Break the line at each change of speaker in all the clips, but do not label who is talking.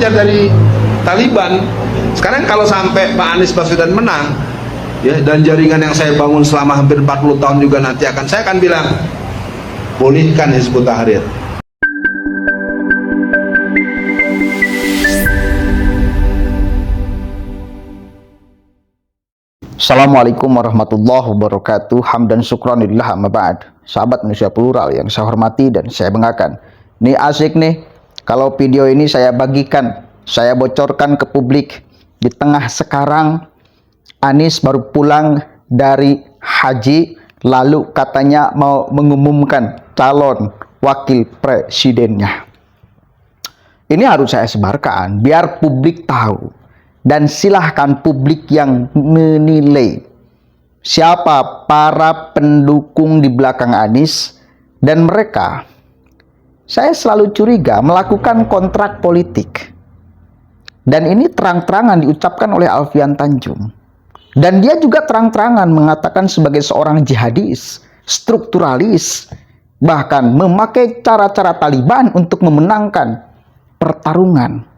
belajar dari Taliban. Sekarang kalau sampai Pak Anies Baswedan menang, ya, dan jaringan yang saya bangun selama hampir 40 tahun juga nanti saya akan bilang, pulihkan Hizbut Tahrir.
Assalamualaikum warahmatullahi wabarakatuh. Hamdan syukranillah amma ba'd. Sahabat manusia plural yang saya hormati dan saya banggakan. Nih asik nih, kalau video ini saya bagikan, saya bocorkan ke publik. Di tengah sekarang Anies baru pulang dari haji, lalu katanya mau mengumumkan calon wakil presidennya. Ini harus saya sebarkan biar publik tahu. Dan silahkan publik yang menilai siapa para pendukung di belakang Anies. Dan mereka, saya selalu curiga, melakukan kontrak politik. Dan ini terang-terangan diucapkan oleh Alfian Tanjung. Dan dia juga terang-terangan mengatakan sebagai seorang jihadis, strukturalis, bahkan memakai cara-cara Taliban untuk memenangkan pertarungan.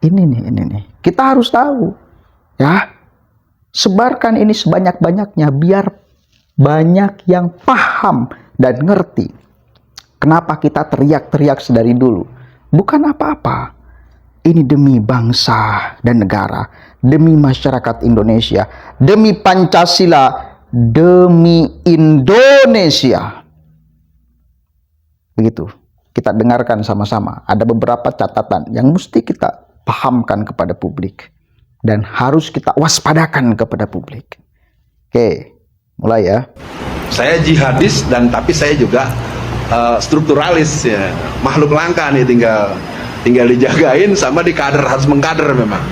Ini nih. Kita harus tahu, ya. Sebarkan ini sebanyak-banyaknya biar banyak yang paham dan ngerti. Kenapa kita teriak-teriak sedari dulu? Bukan apa-apa. Ini demi bangsa dan negara, demi masyarakat Indonesia, demi Pancasila, demi Indonesia. Begitu. Kita dengarkan sama-sama. Ada beberapa catatan yang mesti kita pahamkan kepada publik dan harus kita waspadakan kepada publik. Oke, mulai ya.
Saya jihadis tapi saya juga strukturalis, ya. Makhluk langka nih, tinggal dijagain sama dikader, harus mengkader memang.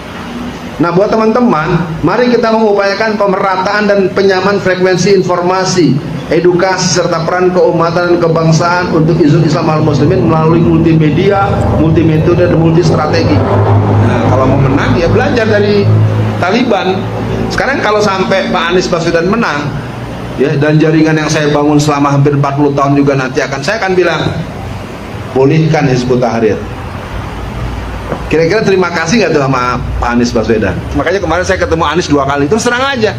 Nah, buat teman-teman, mari kita mengupayakan pemerataan dan penyamaan frekuensi informasi, edukasi serta peran keumatan dan kebangsaan untuk Hizbut Islam Al-Muslimin melalui multimedia, multimetode dan multistrategi. Nah, kalau mau menang ya belajar dari Taliban. Sekarang kalau sampai Pak Anies Baswedan menang, ya, dan jaringan yang saya bangun selama hampir 40 tahun juga nanti saya akan bilang, pulihkan Hizbut Tahrir. Kira-kira terima kasih nggak tuh sama Pak Anies Baswedan? Makanya kemarin saya ketemu Anies 2 kali, itu serang aja.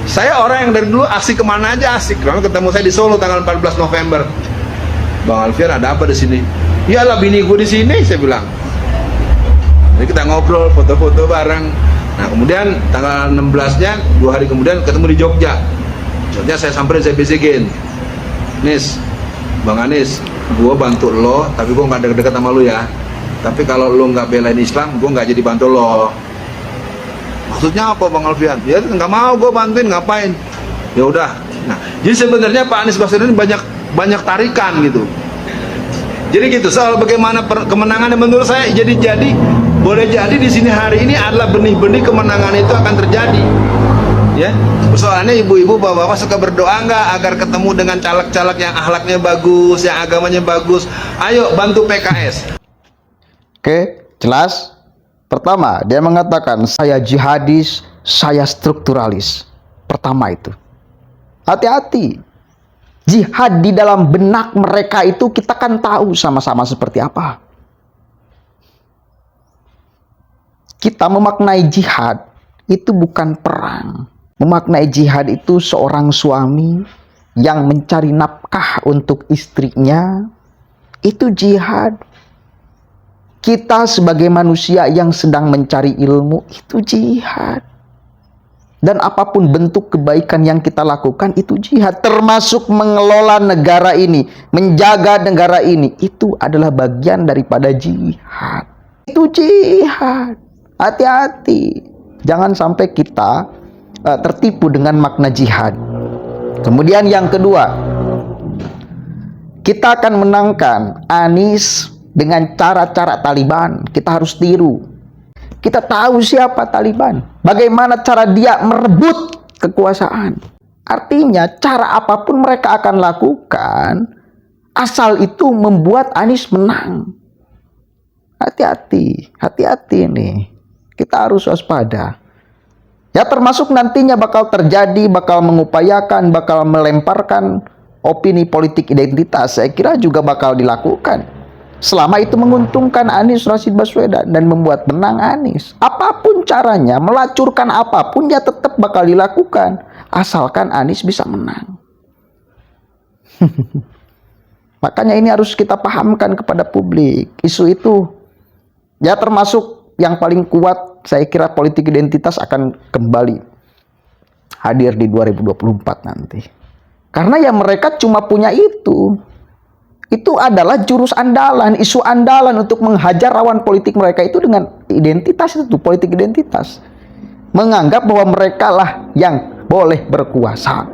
Saya orang yang dari dulu aksi kemana aja asik. Lalu ketemu saya di Solo tanggal 14 November. Bang Alfian, ada apa di sini? Iyalah, bini gue di sini, saya bilang. Jadi kita ngobrol, foto-foto bareng. Nah, kemudian tanggal 16-nya, 2 hari kemudian ketemu di Jogja. Jogja saya samperin, saya bisikin, Nis, Bang Anies, gue bantu lo, tapi gue nggak deket-deket sama lo ya. Tapi kalau lo nggak belain Islam, gue nggak jadi bantu lo. Maksudnya apa, Bang Alfian? Ya nggak mau gue bantuin, ngapain? Ya udah. Nah, jadi sebenarnya Pak Anies Baswedan banyak tarikan gitu. Jadi gitu, soal bagaimana kemenangan menurut saya boleh jadi di sini hari ini adalah benih-benih kemenangan itu akan terjadi. Ya, persoalannya ibu-ibu, bapak-bapak suka berdoa nggak agar ketemu dengan caleg-caleg yang akhlaknya bagus, yang agamanya bagus? Ayo bantu PKS.
Oke, jelas. Pertama, dia mengatakan saya jihadis, saya strukturalis. Pertama itu. Hati-hati. Jihad di dalam benak mereka itu kita kan tahu sama-sama seperti apa. Kita memaknai jihad itu bukan perang. Memaknai jihad itu seorang suami yang mencari nafkah untuk istrinya. Itu jihad. Kita sebagai manusia yang sedang mencari ilmu, itu jihad. Dan apapun bentuk kebaikan yang kita lakukan, itu jihad. Termasuk mengelola negara ini, menjaga negara ini, itu adalah bagian daripada jihad. Itu jihad. Hati-hati. Jangan sampai kita tertipu dengan makna jihad. Kemudian yang kedua, kita akan menangkan Anies dengan cara-cara Taliban. Kita harus tiru. Kita tahu siapa Taliban. Bagaimana cara dia merebut kekuasaan. Artinya cara apapun mereka akan lakukan, asal itu membuat Anies menang. Hati-hati. Hati-hati nih. Kita harus waspada. Ya, termasuk nantinya bakal terjadi, bakal mengupayakan, bakal melemparkan opini politik identitas. Saya kira juga bakal dilakukan. Selama itu menguntungkan Anies Rashid Baswedan dan membuat menang Anies, apapun caranya, melacurkan apapun, ya tetap bakal dilakukan. Asalkan Anies bisa menang. Makanya ini harus kita pahamkan kepada publik. Isu itu, ya termasuk yang paling kuat, saya kira politik identitas akan kembali hadir di 2024 nanti. Karena ya mereka cuma punya itu. Itu adalah jurus andalan, isu andalan untuk menghajar lawan politik mereka itu dengan identitas itu, politik identitas. Menganggap bahwa mereka lah yang boleh berkuasa.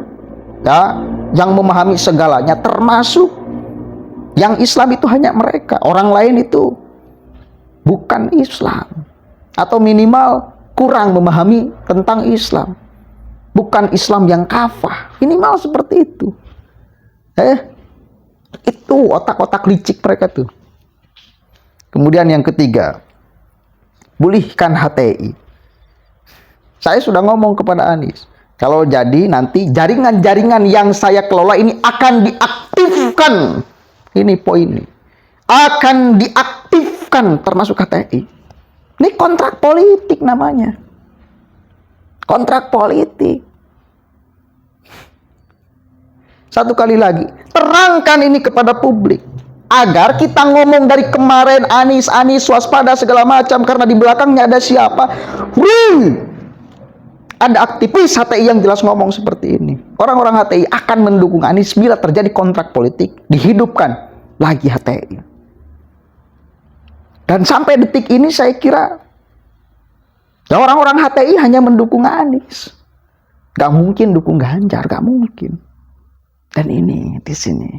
Ya, yang memahami segalanya, termasuk yang Islam itu hanya mereka. Orang lain itu bukan Islam. Atau minimal kurang memahami tentang Islam. Bukan Islam yang kafah. Minimal seperti itu. Itu otak-otak licik mereka tuh. Kemudian yang ketiga, pulihkan HTI. Saya sudah ngomong kepada Anies, kalau jadi nanti jaringan-jaringan yang saya kelola ini akan diaktifkan. Ini poinnya. Akan diaktifkan termasuk HTI. Ini kontrak politik namanya. Kontrak politik. Satu kali lagi, terangkan ini kepada publik. Agar kita ngomong dari kemarin Anies waspada segala macam. Karena di belakangnya ada siapa? Ada aktivis HTI yang jelas ngomong seperti ini. Orang-orang HTI akan mendukung Anies bila terjadi kontrak politik. Dihidupkan lagi HTI. Dan sampai detik ini saya kira ya orang-orang HTI hanya mendukung Anies. Gak mungkin dukung Ganjar, gak mungkin. Dan ini di sini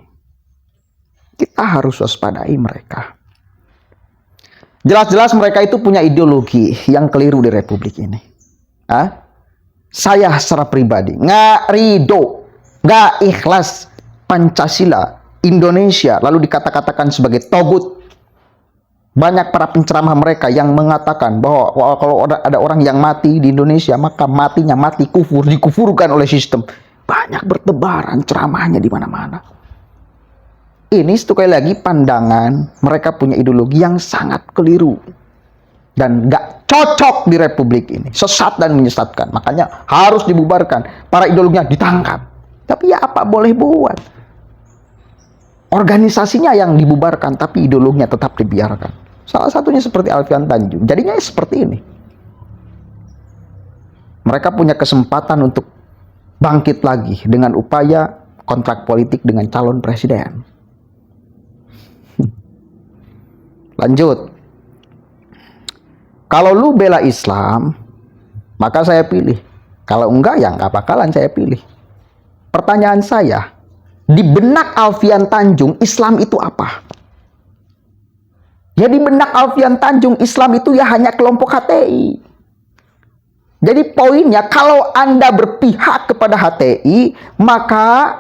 kita harus waspadai mereka. Jelas-jelas mereka itu punya ideologi yang keliru di Republik ini. Saya secara pribadi nggak ridho, nggak ikhlas Pancasila Indonesia lalu dikata-katakan sebagai togut. Banyak para penceramah mereka yang mengatakan bahwa kalau ada orang yang mati di Indonesia maka matinya mati kufur, dikufurkan oleh sistem. Banyak bertebaran ceramahnya di mana-mana. Ini sekali lagi pandangan mereka punya ideologi yang sangat keliru dan gak cocok di Republik ini, sesat dan menyesatkan. Makanya harus dibubarkan, para ideologinya ditangkap. Tapi ya apa boleh buat, organisasinya yang dibubarkan tapi ideologinya tetap dibiarkan. Salah satunya seperti Alfian Tanjung. Jadinya seperti ini. Mereka punya kesempatan untuk bangkit lagi dengan upaya kontrak politik dengan calon presiden. Lanjut. Kalau lu bela Islam, maka saya pilih. Kalau enggak, ya nggak bakalan saya pilih. Pertanyaan saya, di benak Alfian Tanjung, Islam itu apa? Ya di benak Alfian Tanjung, Islam itu ya hanya kelompok HTI. Jadi poinnya, kalau Anda berpihak kepada HTI, maka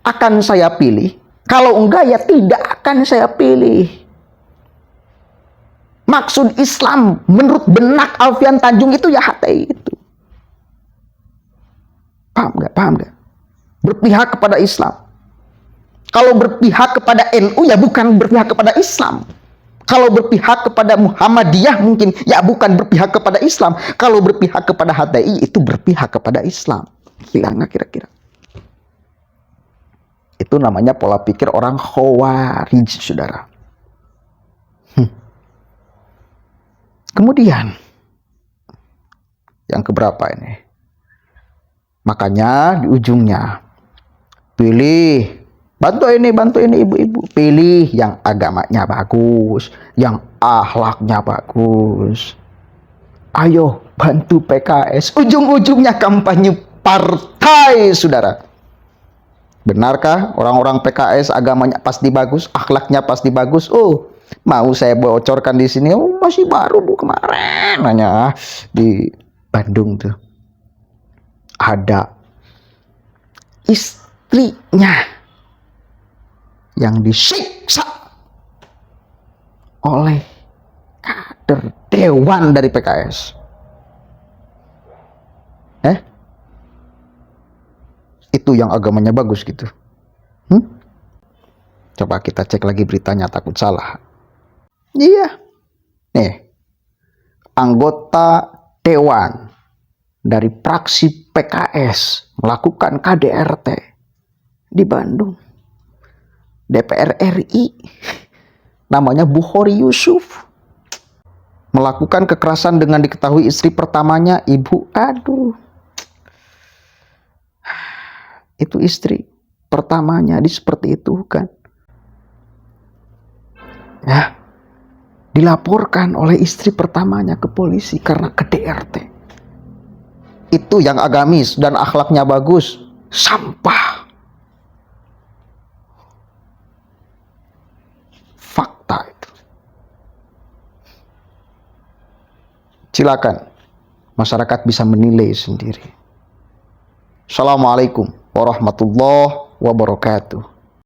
akan saya pilih. Kalau enggak, ya tidak akan saya pilih. Maksud Islam menurut benak Alfian Tanjung itu ya HTI itu. Paham nggak? Paham nggak? Berpihak kepada Islam. Kalau berpihak kepada NU ya bukan berpihak kepada Islam. Kalau berpihak kepada Muhammadiyah mungkin ya bukan berpihak kepada Islam. Kalau berpihak kepada HTI itu berpihak kepada Islam. Gila nggak kira-kira? Itu namanya pola pikir orang Khawarij, saudara. Kemudian yang keberapa ini? Makanya di ujungnya pilih, bantu ini ibu-ibu, pilih yang agamanya bagus, yang akhlaknya bagus. Ayo bantu PKS. Ujung-ujungnya kampanye partai, saudara. Benarkah orang-orang PKS agamanya pasti bagus, akhlaknya pasti bagus? Oh, mau saya bocorkan di sini. Oh, masih baru bu, kemarin hanya di Bandung tuh ada istrinya yang disiksa oleh kader dewan dari PKS. Itu yang agamanya bagus gitu. Coba kita cek lagi beritanya, takut salah. Iya. Nih, anggota dewan dari fraksi PKS melakukan KDRT di Bandung. DPR RI, namanya Bukhari Yusuf, melakukan kekerasan dengan diketahui istri pertamanya, ibu. Aduh, itu istri pertamanya seperti itu kan. Ya, dilaporkan oleh istri pertamanya ke polisi karena KDRT. Itu yang agamis dan akhlaknya bagus. Sampah. Fakta itu. Silakan masyarakat bisa menilai sendiri. Assalamualaikum warahmatullahi wabarakatuh.